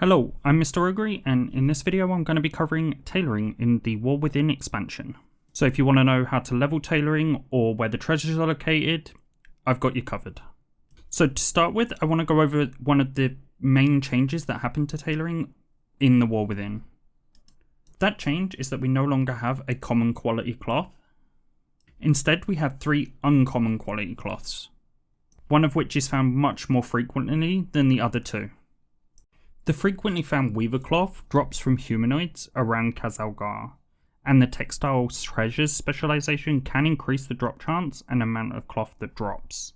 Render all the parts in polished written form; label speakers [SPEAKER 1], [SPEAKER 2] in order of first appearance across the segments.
[SPEAKER 1] Hello, I'm Mr. Rotary, and in this video I'm going to be covering tailoring in the War Within expansion. So if you want to know how to level tailoring or where the treasures are located, I've got you covered. So to start with, I want to go over one of the main changes that happened to tailoring in the War Within. That change is that we no longer have a common quality cloth. Instead, we have 3 uncommon quality cloths, one of which is found much more frequently than the other 2. The frequently found weaver cloth drops from humanoids around Khazalgar, and the textile treasures specialization can increase the drop chance and amount of cloth that drops.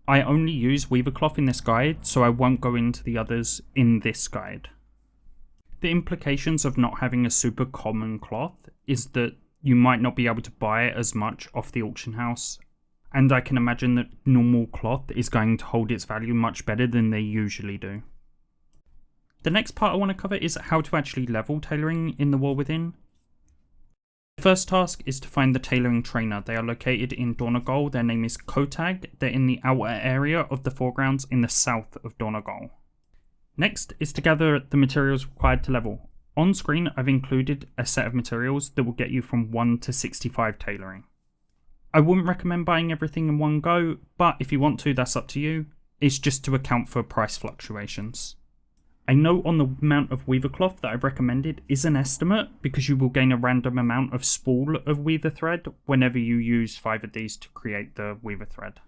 [SPEAKER 1] I only use weaver cloth in this guide, so I won't go into the others in this guide. The implications of not having a super common cloth is that you might not be able to buy as much off the auction house, and I can imagine that normal cloth is going to hold its value much better than they usually do. The next part I want to cover is how to actually level tailoring in the War Within. The first task is to find the tailoring trainer. They are located in Dornogal. Their name is Kotag. They're in the outer area of the foregrounds in the south of Dornogal. Next is to gather the materials required to level. On screen I've included a set of materials that will get you from 1 to 65 tailoring. I wouldn't recommend buying everything in one go, but if you want to, that's up to you. It's just to account for price fluctuations. A note on the amount of weaver cloth that I've recommended is an estimate, because you will gain a random amount of spool of weaver thread whenever you use 5 of these to create the weaver thread.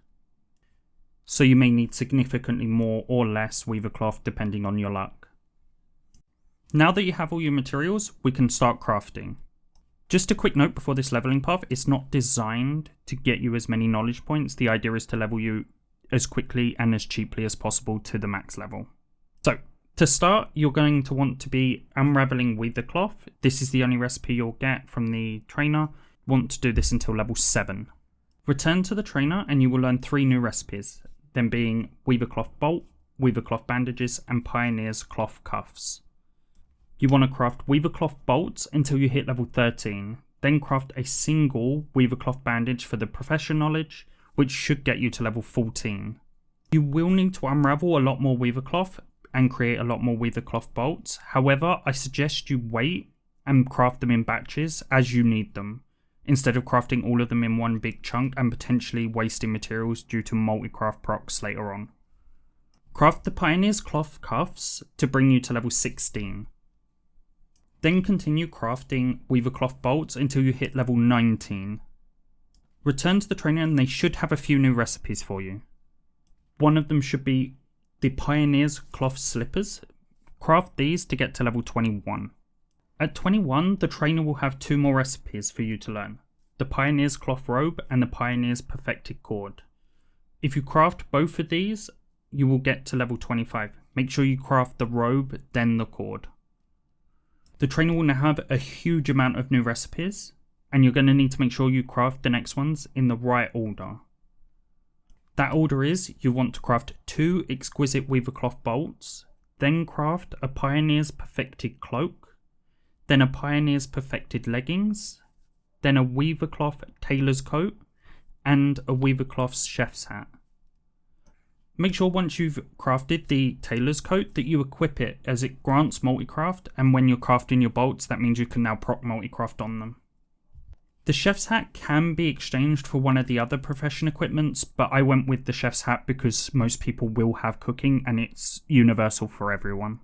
[SPEAKER 1] So you may need significantly more or less weaver cloth depending on your luck. Now that you have all your materials, we can start crafting. Just a quick note before this leveling path, it's not designed to get you as many knowledge points. The idea is to level you as quickly and as cheaply as possible to the max level. So, to start, you're going to want to be unraveling weaver cloth. This is the only recipe you'll get from the trainer. Want to do this until level 7. Return to the trainer and you will learn 3 new recipes, them being weaver cloth bolt, weaver cloth bandages, and pioneer's cloth cuffs. You want to craft weaver cloth bolts until you hit level 13, then craft a single weaver cloth bandage for the profession knowledge, which should get you to level 14. You will need to unravel a lot more weaver cloth and create a lot more weaver cloth bolts. However, I suggest you wait and craft them in batches as you need them, instead of crafting all of them in one big chunk and potentially wasting materials due to multi-craft procs later on. Craft the Pioneer's cloth cuffs to bring you to level 16. Then continue crafting weaver cloth bolts until you hit level 19. Return to the trainer and they should have a few new recipes for you. One of them should be the Pioneer's cloth slippers. Craft these to get to level 21. At 21, the trainer will have 2 more recipes for you to learn. The Pioneer's cloth robe and the Pioneer's perfected cord. If you craft both of these, you will get to level 25. Make sure you craft the robe, then the cord. The trainer will now have a huge amount of new recipes, and you're going to need to make sure you craft the next ones in the right order. That order is, you want to craft 2 exquisite weaver cloth bolts, then craft a Pioneer's perfected cloak, then a Pioneer's perfected leggings, then a weaver cloth tailor's coat, and a weaver cloth's chef's hat. Make sure once you've crafted the tailor's coat that you equip it, as it grants multicraft, and when you're crafting your bolts that means you can now proc multicraft on them. The chef's hat can be exchanged for one of the other profession equipments, but I went with the chef's hat because most people will have cooking and it's universal for everyone.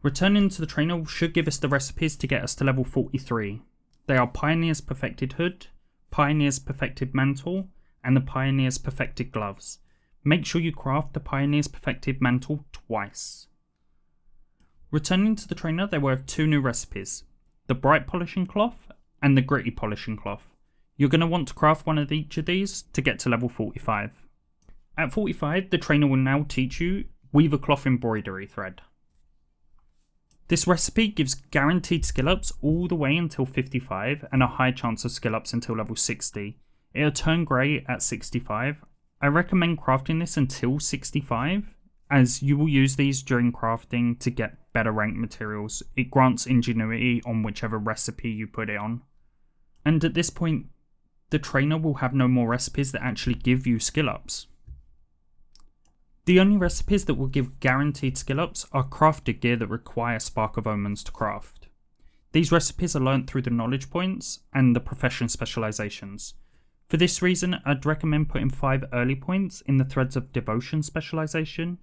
[SPEAKER 1] Returning to the trainer should give us the recipes to get us to level 43. They are Pioneer's perfected hood, Pioneer's perfected mantle, and the Pioneer's perfected gloves. Make sure you craft the Pioneer's perfected mantle twice. Returning to the trainer, they will have 2 new recipes, the bright polishing cloth and the gritty polishing cloth. You're going to want to craft one of each of these to get to level 45. At 45, the trainer will now teach you weaver cloth embroidery thread. This recipe gives guaranteed skill ups all the way until 55 and a high chance of skill ups until level 60. It'll turn grey at 65. I recommend crafting this until 65, as you will use these during crafting to get better ranked materials. It grants ingenuity on whichever recipe you put it on. And at this point, the trainer will have no more recipes that actually give you skill ups. The only recipes that will give guaranteed skill ups are crafted gear that require Spark of Omens to craft. These recipes are learnt through the knowledge points and the profession specializations. For this reason, I'd recommend putting 5 early points in the Threads of Devotion specialization,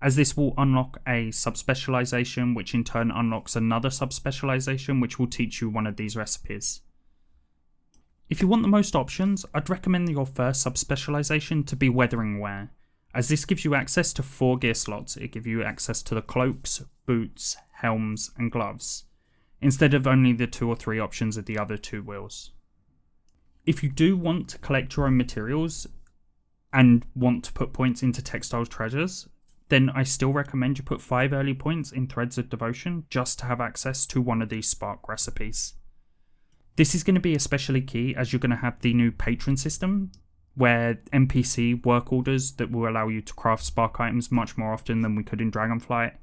[SPEAKER 1] as this will unlock a subspecialization, which in turn unlocks another subspecialization, which will teach you one of these recipes. If you want the most options, I'd recommend your first subspecialization to be Weathering Wear, as this gives you access to 4 gear slots. It gives you access to the cloaks, boots, helms, and gloves, instead of only the 2 or 3 options of the other 2 wheels. If you do want to collect your own materials and want to put points into Textile Treasures, then I still recommend you put 5 early points in Threads of Devotion just to have access to one of these Spark recipes. This is going to be especially key as you're going to have the new patron system, where NPC work orders that will allow you to craft Spark items much more often than we could in Dragonflight,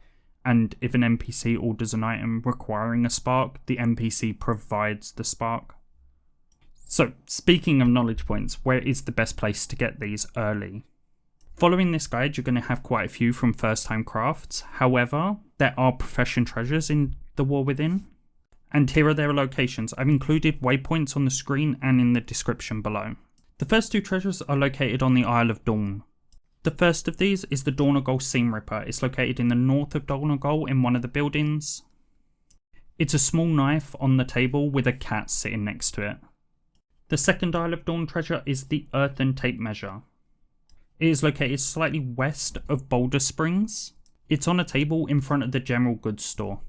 [SPEAKER 1] and if an NPC orders an item requiring a Spark, the NPC provides the Spark. So, speaking of knowledge points, where is the best place to get these early? Following this guide, you're going to have quite a few from first time crafts. However, there are profession treasures in the War Within, and here are their locations. I've included waypoints on the screen and in the description below. The first 2 treasures are located on the Isle of Dorn. The first of these is the Dornogal Seam Ripper. It's located in the north of Dornogal in one of the buildings. It's a small knife on the table with a cat sitting next to it. The second Isle of Dorn treasure is the Earthen Tape Measure. It is located slightly west of Boulder Springs. It's on a table in front of the general goods store.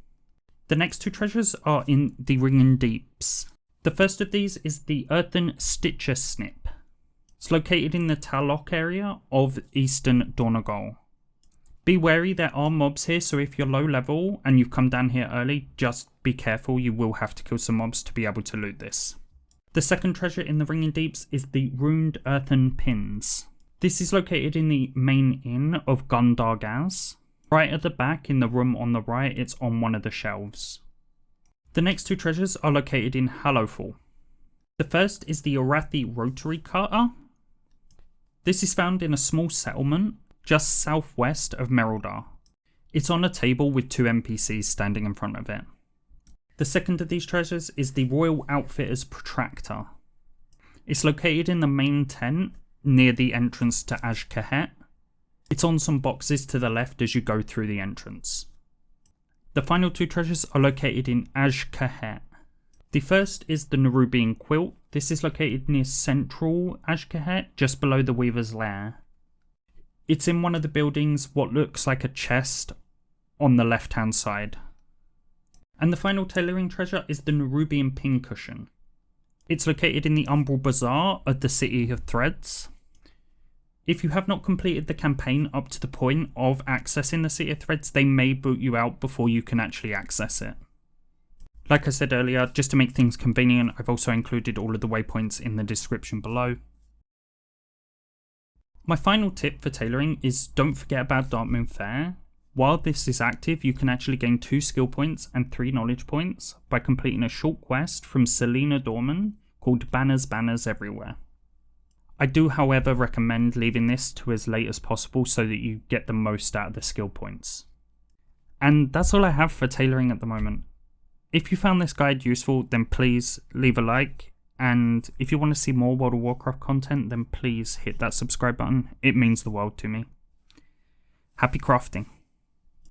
[SPEAKER 1] The next 2 treasures are in the Ringing Deeps. The first of these is the Earthen Stitcher Snip. It's located in the Talok area of eastern Dornogal. Be wary, there are mobs here, so if you're low level and you've come down here early, just be careful, you will have to kill some mobs to be able to loot this. The second treasure in the Ringing Deeps is the Runed Earthen Pins. This is located in the main inn of Gundargaz. Right at the back in the room on the right, it's on one of the shelves. The next 2 treasures are located in Hallowfall. The first is the Arathi Rotary cutter. This is found in a small settlement just southwest of Mereldar. It's on a table with 2 NPCs standing in front of it. The second of these treasures is the Royal Outfitter's Protractor. It's located in the main tent near the entrance to Azj-kahet. It's on some boxes to the left as you go through the entrance. The final 2 treasures are located in Azj-kahet. The first is the Nerubian Quilt. This is located near central Azj-kahet, just below the Weaver's Lair. It's in one of the buildings, what looks like a chest on the left hand side. And the final tailoring treasure is the Nerubian Pincushion. It's located in the Umbral Bazaar of the City of Threads. If you have not completed the campaign up to the point of accessing the City of Threads, they may boot you out before you can actually access it. Like I said earlier, just to make things convenient, I've also included all of the waypoints in the description below. My final tip for tailoring is don't forget about Darkmoon Faire. While this is active, you can actually gain 2 skill points and 3 knowledge points by completing a short quest from Selena Dorman called Banners Everywhere. I do, however, recommend leaving this to as late as possible so that you get the most out of the skill points. And that's all I have for tailoring at the moment. If you found this guide useful, then please leave a like, and if you want to see more World of Warcraft content, then please hit that subscribe button. It means the world to me. Happy crafting.